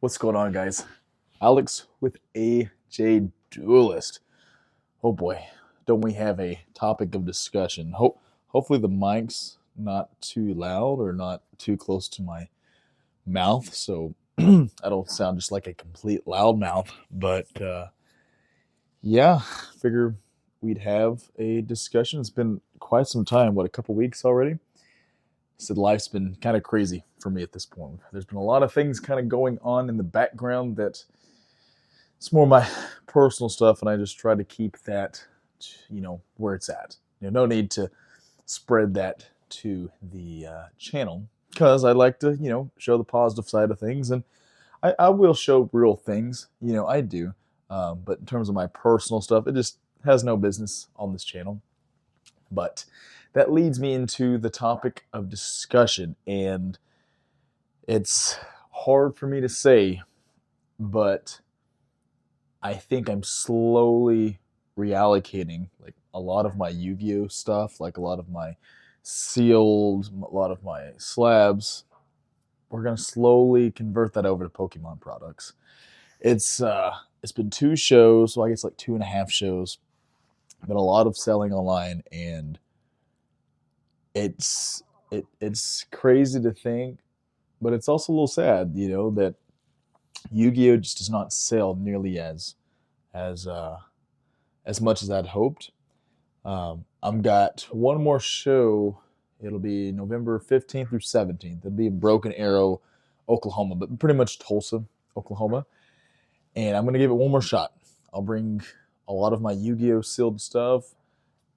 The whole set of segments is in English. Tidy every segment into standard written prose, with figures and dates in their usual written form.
What's going on, guys? Alex with AJ Duelist. Oh boy, don't we have a topic of discussion? Hopefully the mic's not too loud or not too close to my mouth, so I don't sound just like a complete loudmouth. But yeah, figure we'd have a discussion. It's been quite some time. What, a couple weeks already? Said life's been kind of crazy for me at this point. There's been a lot of things kind of going on in the background that it's more my personal stuff, and I just try to keep that, where it's at. No need to spread that to the channel because I like to, show the positive side of things, and I will show real things. I do, but in terms of my personal stuff, it just has no business on this channel. But that leads me into the topic of discussion, and it's hard for me to say, but I think I'm slowly reallocating like a lot of my Yu-Gi-Oh stuff, like a lot of my sealed, a lot of my slabs. We're gonna slowly convert that over to Pokemon products. It's been two shows, well I guess like 2.5 shows, but a lot of selling online, and it's crazy to think, but it's also a little sad, that Yu-Gi-Oh just does not sell nearly as uh, as much as I'd hoped. I've got one more show. It'll be November 15th through 17th. It'll be in Broken Arrow, Oklahoma, but pretty much Tulsa, Oklahoma. And I'm going to give it one more shot. I'll bring a lot of my Yu-Gi-Oh sealed stuff.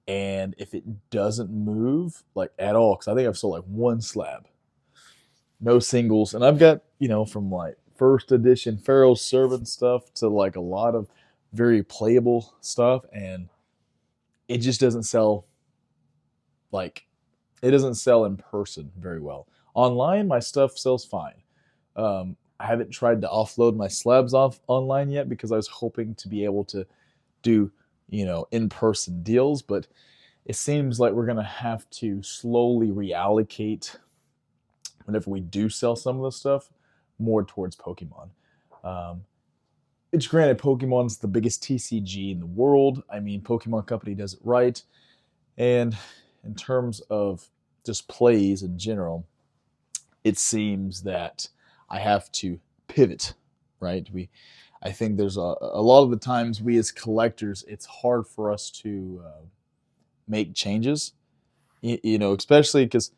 And if it doesn't move like at all, because I think I've sold like one slab, no singles. And I've got, from like first edition Pharaoh's Servant stuff to like a lot of very playable stuff. And it just doesn't sell like it doesn't sell in person very well. Online, my stuff sells fine. I haven't tried to offload my slabs off online yet because I was hoping to be able to do, in-person deals, but it seems like we're gonna have to slowly reallocate whenever we do sell some of the stuff more towards Pokemon. Um, it's granted Pokemon's the biggest TCG in the world. I mean, Pokemon Company does it right. And in terms of just plays in general, it seems that I have to pivot, right? I think there's a lot of the times we as collectors, it's hard for us to make changes, especially because,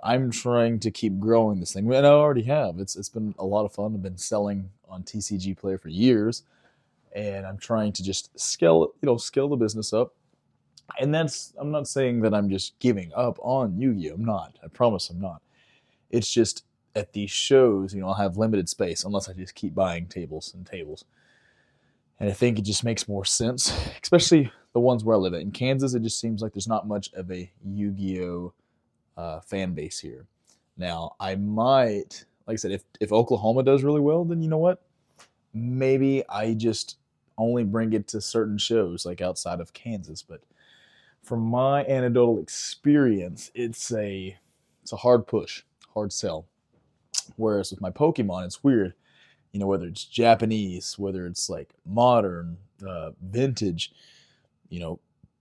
I'm trying to keep growing this thing. And I already have. It's been a lot of fun. I've been selling on TCG Player for years, and I'm trying to just scale the business up. And I'm not saying that I'm just giving up on Yu-Gi-Oh. I'm not. I promise I'm not. It's just at these shows, I'll have limited space unless I just keep buying tables and tables. And I think it just makes more sense, especially the ones where I live at. In Kansas, it just seems like there's not much of a Yu-Gi-Oh fan base here. Now, I might, like I said, if Oklahoma does really well, then you know what? Maybe I just only bring it to certain shows, like outside of Kansas. But from my anecdotal experience, it's a hard push, hard sell. Whereas with my Pokemon, it's weird. Whether it's Japanese, whether it's like modern, vintage, you know,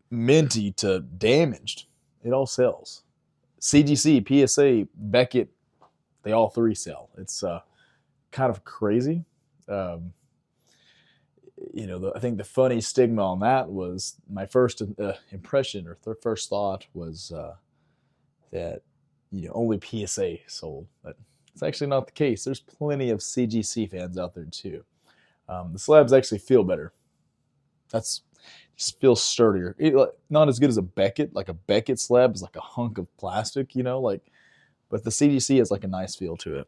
minty to damaged, it all sells. CGC, PSA, Beckett, they all three sell. It's kind of crazy. Um, I think the funny stigma on that was my first impression or first thought was that only PSA sold, but it's actually not the case. There's plenty of CGC fans out there too. The slabs actually feel better. That's just feels sturdier. Not as good as a Beckett. Like a Beckett slab is like a hunk of plastic, but the CGC has like a nice feel to it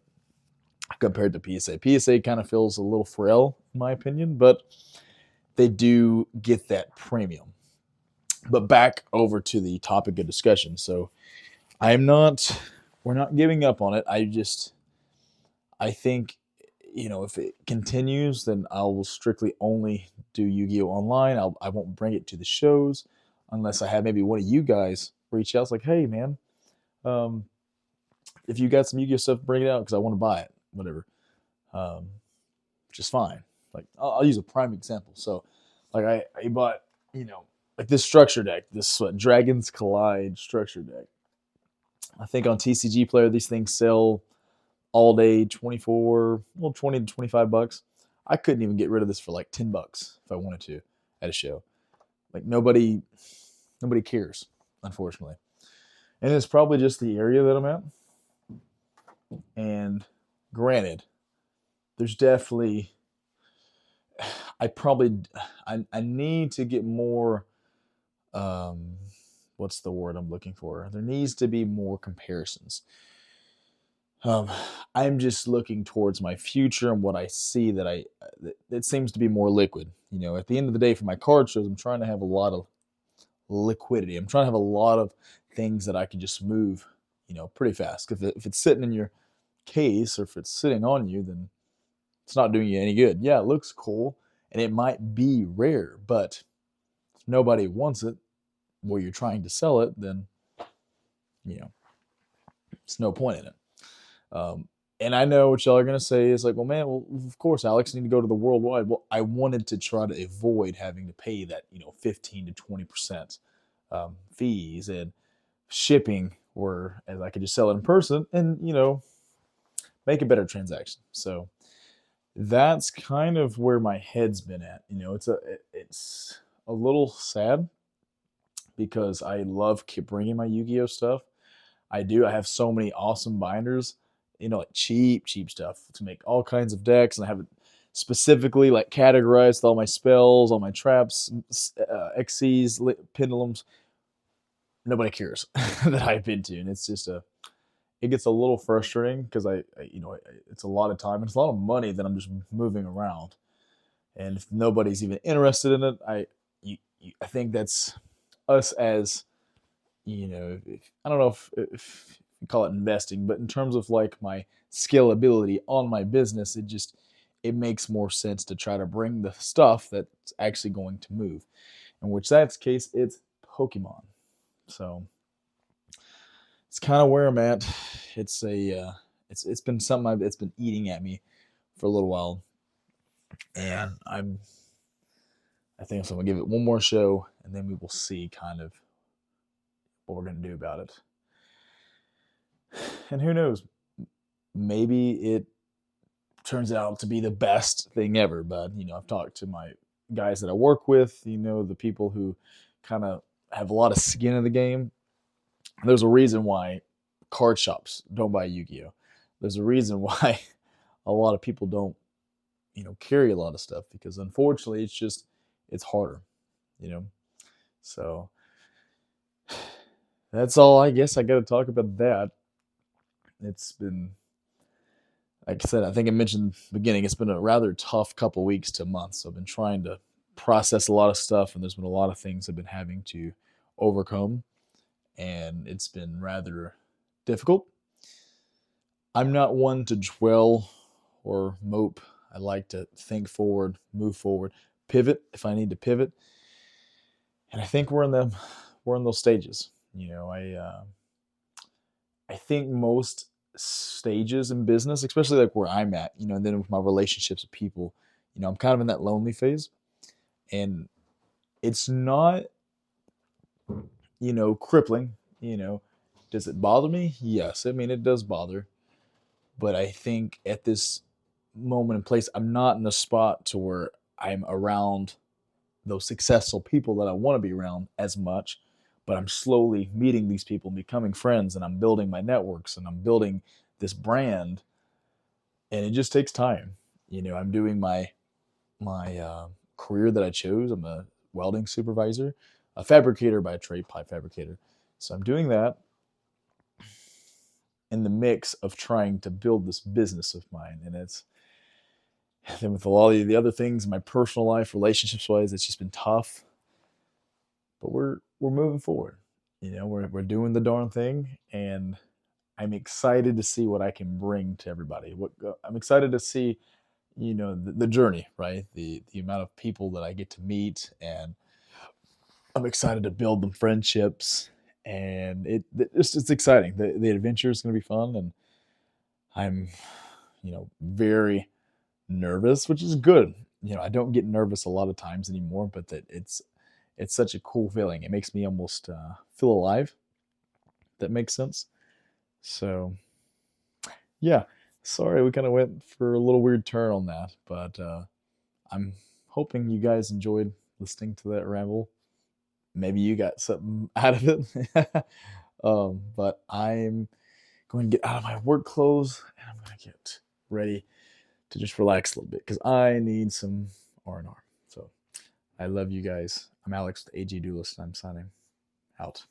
compared to PSA. PSA kind of feels a little frail, in my opinion, but they do get that premium. But back over to the topic of discussion. So we're not giving up on it. I think, if it continues, then I will strictly only do Yu-Gi-Oh! Online. I won't bring it to the shows unless I have maybe one of you guys reach out. It's like, hey, man, if you got some Yu-Gi-Oh! Stuff, bring it out because I want to buy it, whatever. Um, just fine. Like I'll use a prime example. So, like I bought like this structure deck, this Dragons Collide structure deck. I think on TCG Player these things sell all day 20 to $25. I couldn't even get rid of this for like $10 if I wanted to at a show. Like nobody cares, unfortunately. And it's probably just the area that I'm at. And granted, there's definitely I probably I need to get more um what's the word I'm looking for? There needs to be more comparisons. Um, I'm just looking towards my future and what I see that it seems to be more liquid. At the end of the day, for my card shows, I'm trying to have a lot of liquidity. I'm trying to have a lot of things that I can just move, pretty fast. If it's sitting in your case or if it's sitting on you, then it's not doing you any good. Yeah, it looks cool and it might be rare, but if nobody wants it where you're trying to sell it, then you know, it's no point in it. And I know what y'all are gonna say is like, well, man, well, of course, Alex, you need to go to the worldwide. Well, I wanted to try to avoid having to pay that 15 to 20% fees and shipping, where as I could just sell it in person and make a better transaction. So that's kind of where my head's been at. It's a little sad because I love keep bringing my Yu-Gi-Oh stuff. I do. I have so many awesome binders, like cheap stuff to make all kinds of decks, and I have it specifically like categorized all my spells, all my traps, XCs, pendulums. Nobody cares that I've been to, and it's just it gets a little frustrating because it's a lot of time and it's a lot of money that I'm just moving around, and if nobody's even interested in it, I think that's us as I don't know if you call it investing, but in terms of like my scalability on my business, it makes more sense to try to bring the stuff that's actually going to move. In which that's case, it's Pokemon. So it's kind of where I'm at. It's been something it's been eating at me for a little while, and I think I'm gonna give it one more show, and then we will see kind of what we're gonna do about it. And who knows? Maybe it turns out to be the best thing ever. But I've talked to my guys that I work with. The people who kind of have a lot of skin in the game. There's a reason why card shops don't buy Yu-Gi-Oh. There's a reason why a lot of people don't, carry a lot of stuff because unfortunately it's harder, you know. So that's all I guess I got to talk about that. It's been, like I said, I think I mentioned in the beginning, it's been a rather tough couple weeks to months. So I've been trying to process a lot of stuff, and there's been a lot of things I've been having to overcome, and it's been rather difficult. I'm not one to dwell or mope. I like to think forward, move forward, pivot if I need to pivot, and I think we're in those stages. I think most stages in business, especially like where I'm at, and then with my relationships with people, I'm kind of in that lonely phase. And it's not, crippling, Does it bother me? Yes. I mean, it does bother. But I think at this moment and place, I'm not in a spot to where I'm around those successful people that I want to be around as much. But I'm slowly meeting these people and becoming friends, and I'm building my networks, and I'm building this brand, and it just takes time. I'm doing my career that I chose. I'm a welding supervisor, a fabricator by trade, pipe fabricator. So I'm doing that in the mix of trying to build this business of mine, and it's then with a lot of the other things in my personal life, relationships wise, it's just been tough. But we're moving forward. We're doing the darn thing, and I'm excited to see what I can bring to everybody. I'm excited to see, the journey, right? The amount of people that I get to meet, and I'm excited to build them friendships, and it's exciting. The adventure is going to be fun, and I'm, very nervous, which is good. You know, I don't get nervous a lot of times anymore, but that it's such a cool feeling. It makes me almost feel alive. That makes sense. So yeah, sorry we kind of went for a little weird turn on that, but I'm hoping you guys enjoyed listening to that ramble. Maybe you got something out of it. But I'm going to get out of my work clothes and I'm going to get ready to just relax a little bit because I need some R&R. So I love you guys. I'm Alex, the AG Duelist, and I'm signing out.